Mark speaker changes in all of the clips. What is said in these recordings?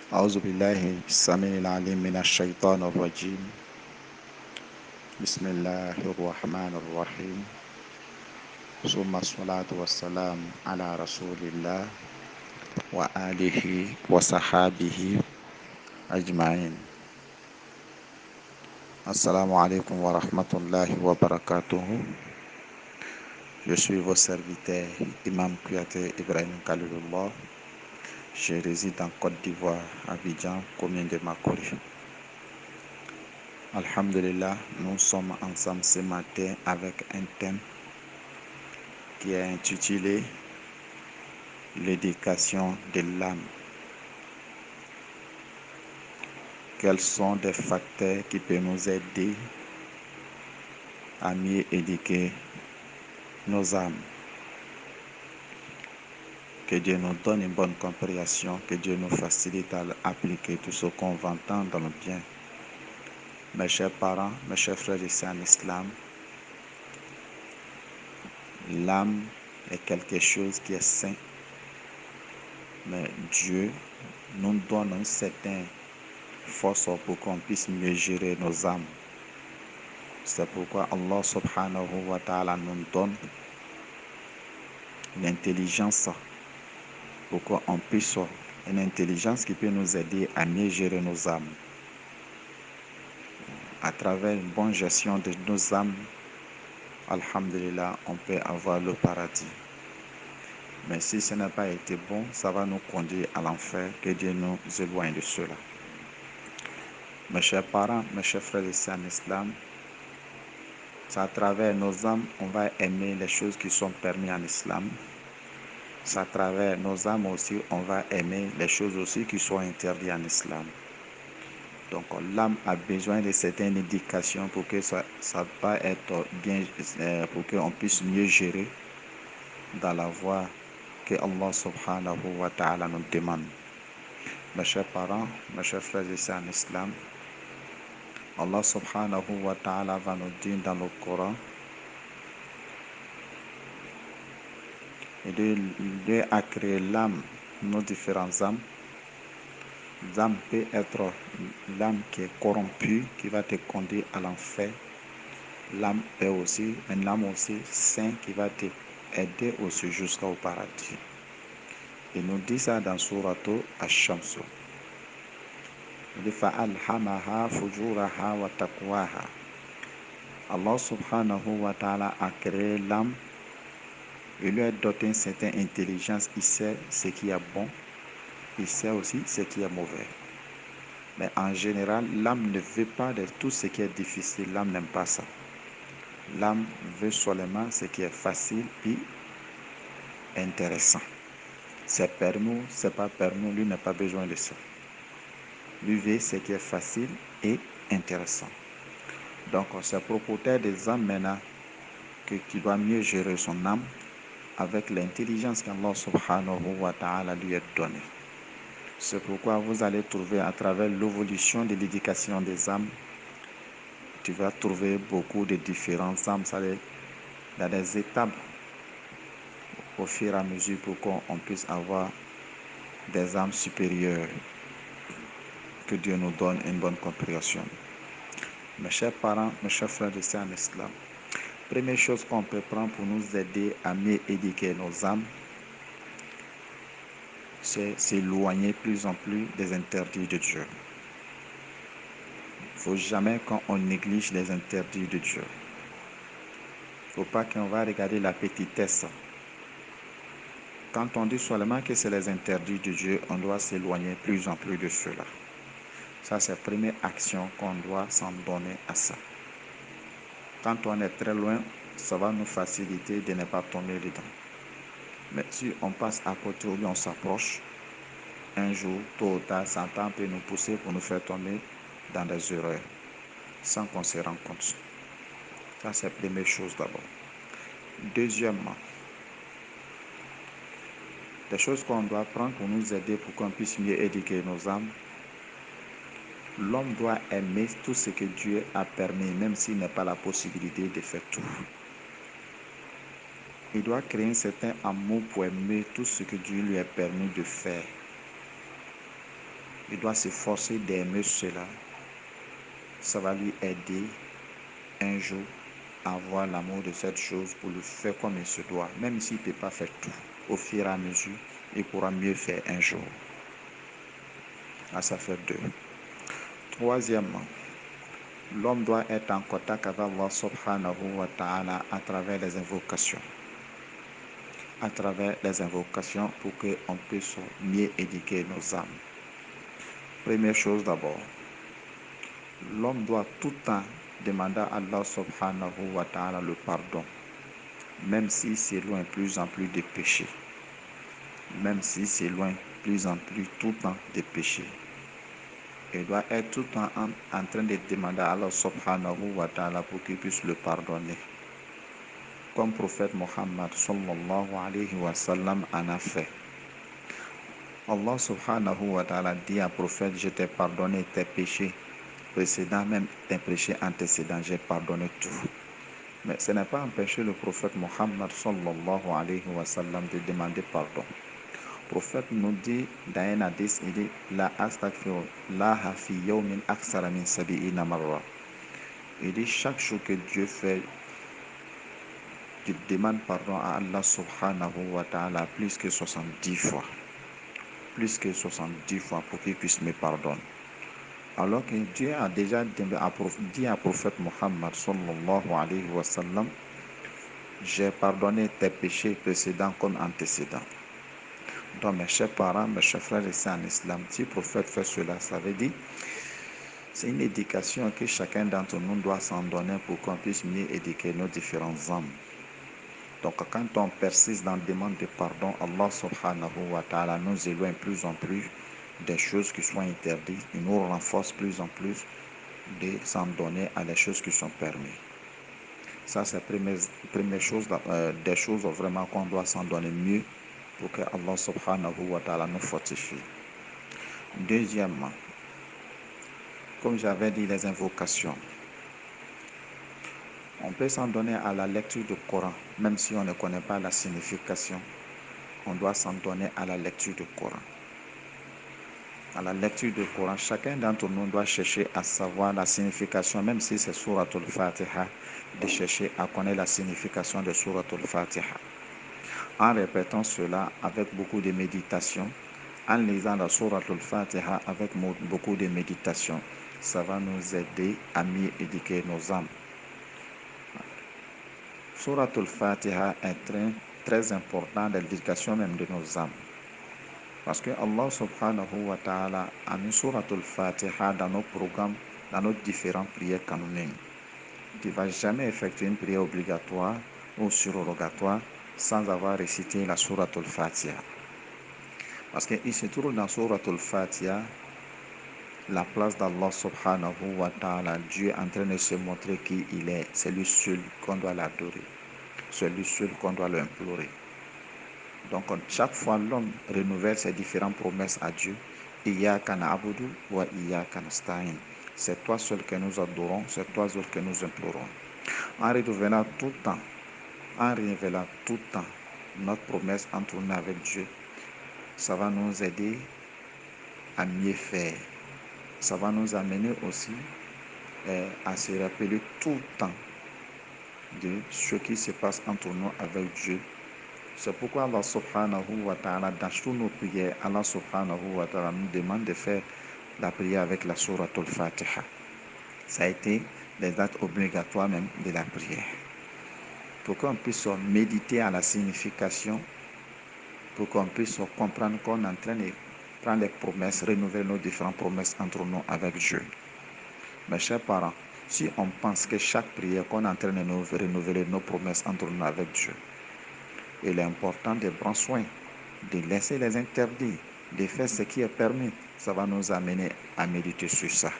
Speaker 1: أعوذ بالله السميع العليم من الشيطان الرجيم. بسم الله الرحمن الرحيم. ثم الصلاة والسلام على رسول الله وآله وصحابه أجمعين. Assalamu alaikum wa rahmatullahi wa barakatuhu. Je suis vos serviteurs, Imam Kouyaté Ibrahim Khalilullah. Je réside en Côte d'Ivoire, Abidjan, commune de Makori. Alhamdulillah, nous sommes ensemble ce matin avec un thème qui est intitulé l'éducation de l'âme. Quels sont des facteurs qui peuvent nous aider à mieux éduquer nos âmes? Que Dieu nous donne une bonne compréhension, que Dieu nous facilite à appliquer tout ce qu'on va entendre dans le bien. Mes chers parents, mes chers frères et sœurs en islam, l'âme est quelque chose qui est saint, mais Dieu nous donne une certaine force pour qu'on puisse mieux gérer nos âmes. C'est pourquoi Allah subhanahu wa ta'ala nous donne l'intelligence pour qu'on puisse, une intelligence qui peut nous aider à mieux gérer nos âmes. À travers une bonne gestion de nos âmes, alhamdulillah, on peut avoir le paradis. Mais si ce n'a pas été bon, ça va nous conduire à l'enfer. Que Dieu nous éloigne de cela. Mes chers parents, mes chers frères et sœurs en islam, c'est à travers nos âmes on va aimer les choses qui sont permises en islam. C'est à travers nos âmes aussi on va aimer les choses aussi qui sont interdites en islam. Donc l'âme a besoin de certaines éducations pour que ça va être bien, pour qu'on puisse mieux gérer dans la voie que Allah subhanahu wa ta'ala nous demande. Mes chers parents, mes chers frères et sœurs en islam, Allah subhanahu wa ta'ala va nous dire dans le Coran, et Dieu a créé l'âme, nos différentes âmes. L'âme peut être l'âme qui est corrompue, qui va te conduire à l'enfer. L'âme est aussi une âme aussi sainte qui va te aider aussi jusqu'au paradis. Il nous dit ça dans Suratu Ash-Shamsu. Il dit Fa'alhamaha fujuraha wa taqwaha. Allah subhanahu wa ta'ala a créé l'âme. Il lui a doté une certaine intelligence. Il sait ce qui est bon. Il sait aussi ce qui est mauvais. Mais en général, l'âme ne veut pas de tout ce qui est difficile. L'âme n'aime pas ça. L'âme veut seulement ce qui est facile et intéressant. C'est permis, c'est pas permis, lui n'a pas besoin de ça. Lui veut ce qui est facile et intéressant. Donc, c'est propriétaire des âmes maintenant qui doit mieux gérer son âme avec l'intelligence qu'Allah subhanahu wa ta'ala lui a donnée. C'est pourquoi vous allez trouver à travers l'évolution de l'éducation des âmes, tu vas trouver beaucoup de différentes âmes. Il y a des étapes au fur et à mesure pour qu'on puisse avoir des âmes supérieures. Que Dieu nous donne une bonne compréhension. Mes chers parents, mes chers frères et sœurs en islam, première chose qu'on peut prendre pour nous aider à mieux éduquer nos âmes, c'est s'éloigner plus en plus des interdits de Dieu. Il ne faut jamais qu'on néglige les interdits de Dieu. Il ne faut pas qu'on va regarder la petitesse. Quand on dit seulement que c'est les interdits de Dieu, on doit s'éloigner plus en plus de cela. Ça, c'est la première action qu'on doit s'en donner à ça. Quand on est très loin, ça va nous faciliter de ne pas tomber dedans. Mais si on passe à côté ou bien on s'approche, un jour, tôt ou tard, Satan peut nous pousser pour nous faire tomber dans des erreurs sans qu'on se rende compte. Ça, c'est la première chose d'abord. Deuxièmement, des choses qu'on doit prendre pour nous aider pour qu'on puisse mieux éduquer nos âmes. L'homme doit aimer tout ce que Dieu a permis, même s'il n'a pas la possibilité de faire tout. Il doit créer un certain amour pour aimer tout ce que Dieu lui a permis de faire. il doit s'efforcer d'aimer cela. Ça va lui aider un jour à avoir l'amour de cette chose pour le faire comme il se doit. Même s'il ne peut pas faire tout, au fur et à mesure, il pourra mieux faire un jour. Ça fait 2. Troisièmement, l'homme doit être en contact avec Allah subhanahu wa ta'ala à travers les invocations. À travers les invocations pour qu'on puisse mieux éduquer nos âmes. Première chose d'abord, l'homme doit tout le temps demander à Allah subhanahu wa ta'ala le pardon, même s'il s'éloigne plus en plus des péchés. Même s'il s'éloigne plus en plus tout le temps des péchés. Il doit être tout le temps en train de demander à Allah subhanahu wa ta'ala pour qu'il puisse le pardonner. Comme prophète Mohammed sallallahu alayhi wa sallam en a fait. Allah subhanahu wa ta'ala dit à prophète, je t'ai pardonné tes péchés précédents, même tes péchés antécédents, j'ai pardonné tout. Mais ce n'est pas empêché le prophète Mohammed sallallahu alayhi wa sallam de demander pardon. Le prophète nous dit dans un hadith, il dit la astaghfirullah fi yawmin aksara min sabi'ina marra. Il dit chaque jour que Dieu fait, tu demandes pardon à Allah subhanahu wa ta'ala plus que 70 fois. Plus que 70 fois pour qu'il puisse me pardonner. Alors que Dieu a déjà dit à prophète Mohammed sallallahu alayhi wa sallam, j'ai pardonné tes péchés précédents comme antécédents. Donc mes chers parents, mes chers frères et sœurs en islam, si le prophète fait cela, ça veut dire c'est une éducation que chacun d'entre nous doit s'en donner pour qu'on puisse mieux éduquer nos différentes âmes. Donc quand on persiste dans la demande de pardon, Allah subhanahu wa ta'ala nous éloigne plus en plus des choses qui sont interdites. Il nous renforce plus en plus de s'en donner à les choses qui sont permises. Ça, c'est la première chose, des choses vraiment qu'on doit s'en donner mieux pour que Allah subhanahu wa ta'ala nous fortifie. Deuxièmement, comme j'avais dit, les invocations. On peut s'en donner à la lecture du Coran, même si on ne connaît pas la signification. On doit s'en donner à la lecture du Coran. À la lecture du Coran, chacun d'entre nous doit chercher à savoir la signification, même si c'est Suratul Fatiha, de chercher à connaître la signification de Suratul Fatiha. En répétant cela avec beaucoup de méditation, en lisant la Suratul Fatiha avec beaucoup de méditation, ça va nous aider à mieux éduquer nos âmes. Suratul Fatiha est très important dans l'éducation même de nos âmes. Parce que Allah subhanahu wa ta'ala a mis Suratul Fatiha dans nos programmes, dans nos différentes prières canoniques. Tu ne vas jamais effectuer une prière obligatoire ou surrogatoire sans avoir récité la Suratul Fatiha. Parce qu'il se trouve dans Suratul Fatiha la place d'Allah subhanahu wa ta'ala. Dieu est en train de se montrer qui il est. C'est lui seul qu'on doit l'adorer. C'est lui seul qu'on doit l'implorer. Donc chaque fois l'homme renouvelle ses différentes promesses à Dieu. Iyyaka na'budu wa iyyaka nasta'in. C'est toi seul que nous adorons, c'est toi seul que nous implorons. En renouvelant tout le temps, notre promesse entre nous avec Dieu, ça va nous aider à mieux faire. Ça va nous amener aussi à se rappeler tout le temps de ce qui se passe entre nous avec Dieu. C'est pourquoi Allah subhanahu wa ta'ala, dans toutes nos prières, Allah subhanahu wa ta'ala nous demande de faire la prière avec la Suratul Fatiha. Ça a été des actes obligatoires même de la prière. Pour qu'on puisse méditer à la signification, pour qu'on puisse comprendre qu'on est en train de prendre les promesses, renouveler nos différentes promesses entre nous avec Dieu. Mes chers parents, si on pense que chaque prière qu'on est en train de renouveler nos promesses entre nous avec Dieu, il est important de prendre soin, de laisser les interdits, de faire ce qui est permis. Ça va nous amener à méditer sur ça.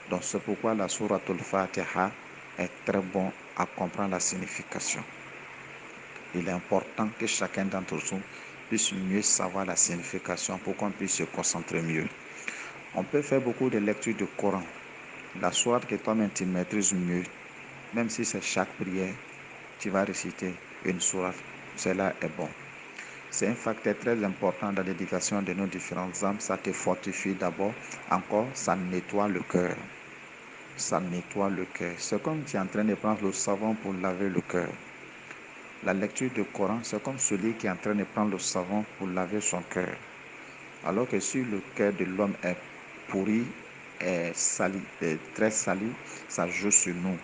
Speaker 1: Donc c'est pourquoi la Suratul Fatiha est très bon à comprendre la signification. Il est important que chacun d'entre nous puisse mieux savoir la signification pour qu'on puisse se concentrer mieux. On peut faire beaucoup de lectures du Coran. La sourate que toi-même tu maîtrises mieux, même si c'est chaque prière, tu vas réciter une sourate, cela est bon. C'est un facteur très important dans l'éducation de nos différentes âmes. Ça te fortifie d'abord. Encore, ça nettoie le cœur. Ça nettoie le cœur. C'est comme tu es en train de prendre le savon pour laver le cœur. La lecture du Coran, c'est comme celui qui est en train de prendre le savon pour laver son cœur. Alors que si le cœur de l'homme est pourri, est sali, est très sali, ça joue sur nous.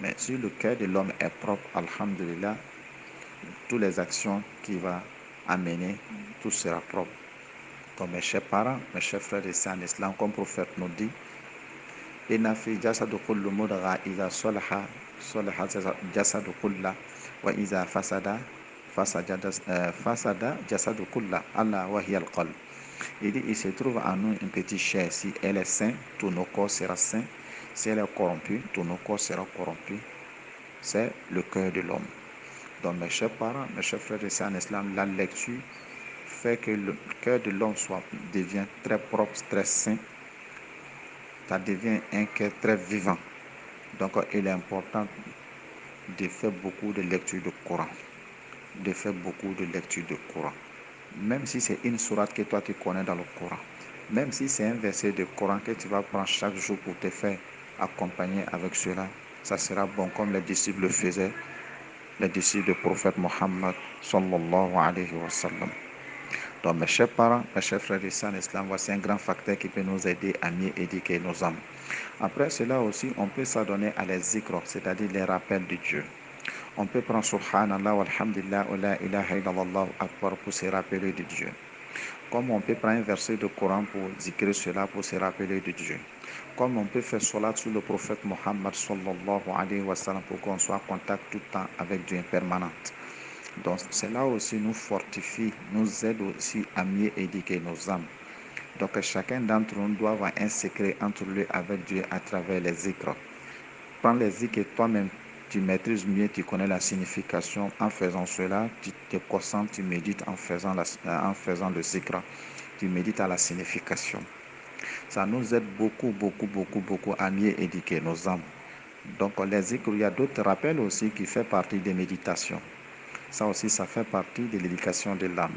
Speaker 1: Mais si le cœur de l'homme est propre, alhamdulillah, toutes les actions qu'il va amener, tout sera propre. Donc mes chers parents, mes chers frères et sœurs en islam, comme le prophète nous dit, inna fi jasadu kullu mudgha iza salaha salaha jasadu kullah wa iza fasada fasada jasadu kullah Allah wa hiya al-qalb. Il dit, il se trouve en nous une petite chair. Si elle est sainte, tout nos corps sera saint. Si elle est corrompue, tout nos corps sera corrompu. C'est le cœur de l'homme. Donc mes chers parents, mes chers frères et sœurs en islam, la lecture fait que le cœur de l'homme devient très propre, très saint. Ça devient un cœur très vivant. Donc il est important de faire beaucoup de lecture du Coran. De faire beaucoup de lecture du Coran. Même si c'est une sourate que toi tu connais dans le Coran. Même si c'est un verset de Coran que tu vas prendre chaque jour pour te faire accompagner avec cela, ça sera bon comme les disciples le faisaient, les disciples du prophète Mohammed sallallahu alayhi wa sallam. Donc mes chers parents, mes chers frères et sœurs en islam, voici un grand facteur qui peut nous aider à mieux éduquer nos âmes. Après cela aussi, on peut s'adonner à les zikr, c'est-à-dire les rappels de Dieu. On peut prendre subhanallah walhamdulillah wa la ilaha illallah akbar pour se rappeler de Dieu. Comme on peut prendre un verset de Coran pour zikrer cela, pour se rappeler de Dieu. Comme on peut faire salat sur le prophète Mohammed sallallahu alayhi wa sallam pour qu'on soit en contact tout le temps avec Dieu permanent. Donc cela aussi nous fortifie, nous aide aussi à mieux éduquer nos âmes. Donc chacun d'entre nous doit avoir un secret entre lui avec Dieu à travers les zikrs. Prends les zikrs et toi-même tu maîtrises mieux, tu connais la signification. En faisant cela, tu te concentres, tu médites en faisant le zikr. Tu médites à la signification. Ça nous aide beaucoup à mieux éduquer nos âmes. Donc les zikr, il y a d'autres rappels aussi qui font partie des méditations. Ça aussi, ça fait partie de l'éducation de l'âme.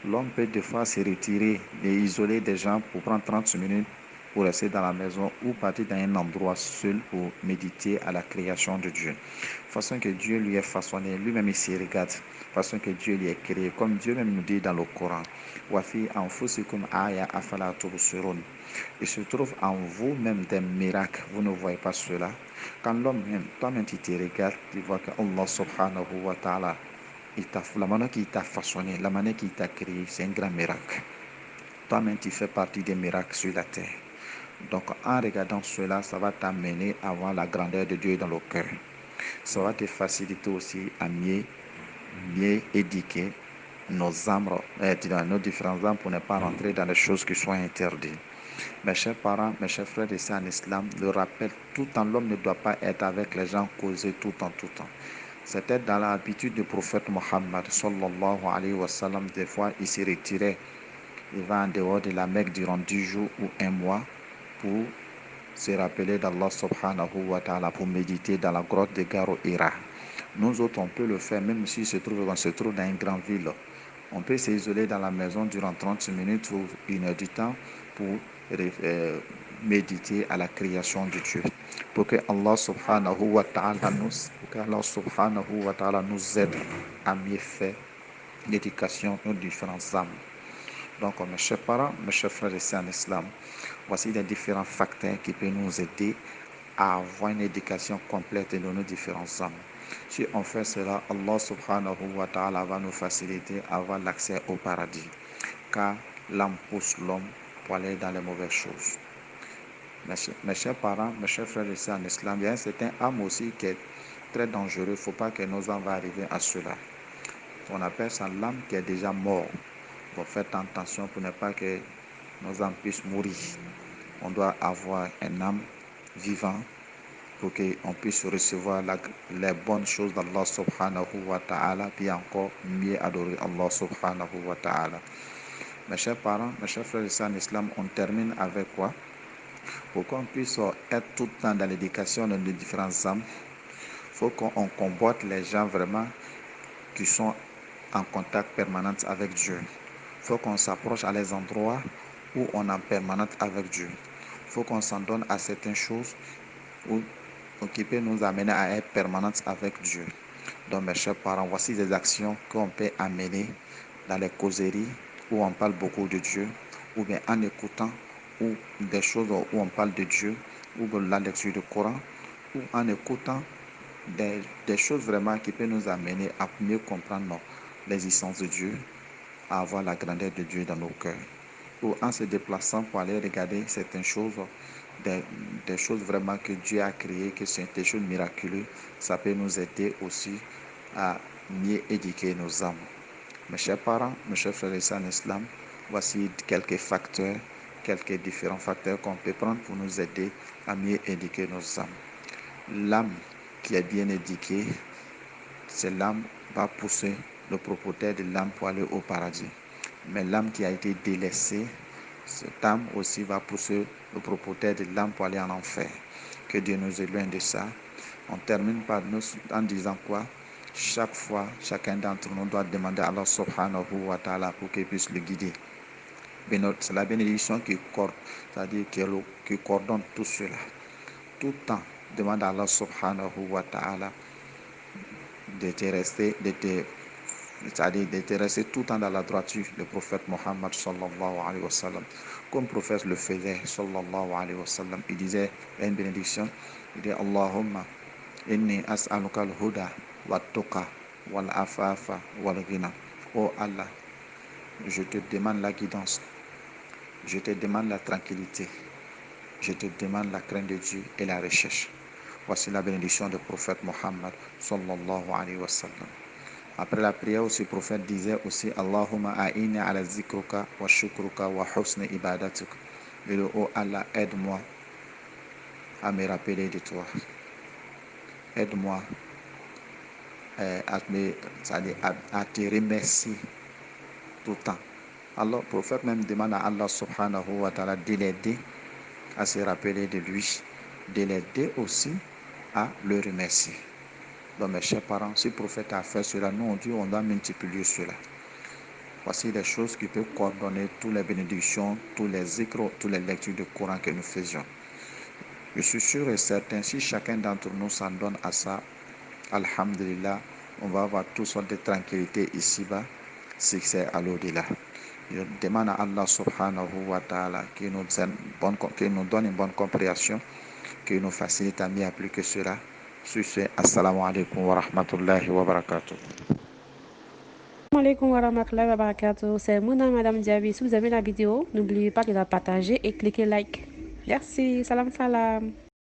Speaker 1: L'homme peut des fois se retirer et isoler des gens pour prendre 30 minutes pour rester dans la maison ou partir dans un endroit seul pour méditer à la création de Dieu. Façon que Dieu lui est façonné, lui-même il s'y regarde, façon que Dieu lui est créé, comme Dieu même nous dit dans le Coran. Wafi anfusikum aya afala tubsirun. Il se trouve en vous-même des miracles, vous ne voyez pas cela. Quand l'homme même, toi-même tu te regardes, tu vois que Allah subhanahu wa ta'ala, la manière qu'il t'a façonné, la manière qu'il t'a créé, c'est un grand miracle. Toi-même, tu fais partie des miracles sur la terre. Donc, en regardant cela, ça va t'amener à voir la grandeur de Dieu dans le cœur. Ça va te faciliter aussi à mieux éduquer nos âmes, nos différentes âmes pour ne pas rentrer dans les choses qui sont interdites. Mes chers parents, mes chers frères et sœurs en islam, le rappel, tout le temps, l'homme ne doit pas être avec les gens, causer tout le temps. C'était dans l'habitude du prophète Mohammed sallallahu alayhi wa sallam. Des fois, il s'est retiré. Il va en dehors de la Mecque durant 10 jours ou un mois pour se rappeler d'Allah subhanahu wa ta'ala, pour méditer dans la grotte de Garo Hira. Nous autres, on peut le faire même si on se trouve dans une grande ville. On peut s'isoler dans la maison durant 30 minutes ou une heure du temps pour méditer à la création de Dieu. Pour que Allah subhanahu wa ta'ala nous aide à mieux faire l'éducation aux différentes âmes. Donc, mes chers parents, mes chers frères et sœurs en islam, voici les différents facteurs qui peuvent nous aider à avoir une éducation complète de nos différentes âmes. Si on fait cela, Allah subhanahu wa ta'ala va nous faciliter à avoir l'accès au paradis. Car l'âme pousse l'homme pour aller dans les mauvaises choses. Mes chers parents, mes chers frères et sœurs en islam, il y a un certain âme aussi qui est très dangereux. Il ne faut pas que nos âmes arrivent à cela. On appelle ça l'âme qui est déjà mort. Donc faites attention pour ne pas que nos âmes puissent mourir. On doit avoir un âme vivant pour qu'on puisse recevoir les bonnes choses d'Allah subhanahu wa ta'ala, puis encore mieux adorer Allah subhanahu wa ta'ala. Mes chers parents, mes chers frères et sœurs en islam, on termine avec quoi? Pour qu'on puisse être tout le temps dans l'éducation de nos différentes âmes, il faut qu'on combatte les gens vraiment qui sont en contact permanent avec Dieu. Il faut qu'on s'approche à les endroits où on est en permanente avec Dieu. Il faut qu'on s'en donne à certaines choses qui peut nous amener à être permanente avec Dieu. Donc mes chers parents, voici des actions qu'on peut amener dans les causeries où on parle beaucoup de Dieu, ou bien en écoutant ou des choses où on parle de Dieu, ou de la lecture du Coran, ou en écoutant des choses vraiment qui peuvent nous amener à mieux comprendre l'existence de Dieu, à avoir la grandeur de Dieu dans nos cœurs. Ou en se déplaçant pour aller regarder certaines choses, des choses vraiment que Dieu a créées, que c'est des choses miraculeuses, ça peut nous aider aussi à mieux éduquer nos âmes. Mes chers parents, mes chers frères et sœurs en islam, voici quelques facteurs, quelques différents facteurs qu'on peut prendre pour nous aider à mieux éduquer nos âmes. L'âme qui est bien éduquée, c'est l'âme va pousser le propriétaire de l'âme pour aller au paradis. Mais l'âme qui a été délaissée, cette âme aussi va pousser le propriétaire de l'âme pour aller en enfer. Que Dieu nous éloigne de ça. On termine par nous en disant quoi? Chaque fois, chacun d'entre nous doit demander à Allah subhanahu wa ta'ala pour qu'il puisse le guider. C'est la bénédiction qui coordonne tout cela. Tout le temps, demande à Allah subhanahu wa ta'ala de te rester tout le temps dans la droiture du prophète Mohammed sallallahu alayhi wa sallam. Comme le prophète le faisait sallallahu alayhi wa sallam, il disait une bénédiction, il dit Allahumma inni as'aluka al-huda wa tuqa wal afafa wal ghina. Oh Allah, je te demande la guidance, je te demande la tranquillité, je te demande la crainte de Dieu et la recherche. Voici la bénédiction du prophète Mohammed sallallahu alayhi wa sallam. Après la prière aussi, le prophète disait aussi Allahumma a'inni ala zikruka wa shukruka wa husni ibadatuk. Et le oh Allah, aide-moi à me rappeler de toi. Aide-moi à te remercier tout le temps. Alors, le prophète même demande à Allah subhanahu wa ta'ala de l'aider à se rappeler de lui, de l'aider aussi à le remercier. Donc, mes chers parents, si le prophète a fait cela, nous, on doit multiplier cela. Voici les choses qui peuvent coordonner toutes les bénédictions, tous les zikrs, toutes les lectures du Coran que nous faisions. Je suis sûr et certain, si chacun d'entre nous s'en donne à ça, alhamdulillah, on va avoir toutes sortes de tranquillité ici-bas, succès à l'au-delà. Je demande à Allah subhanahu wa ta'ala qu'il nous donne une bonne compréhension, qu'il nous facilite à mieux appliquer cela. Sur ce, assalamu alaikum wa rahmatullahi wa barakatuh.
Speaker 2: Assalamu alaikum wa rahmatullahi wa barakatuh. C'est Mouna Madame Diaby. Si vous aimez la vidéo, n'oubliez pas de la partager et cliquez like. Merci. Salam salam.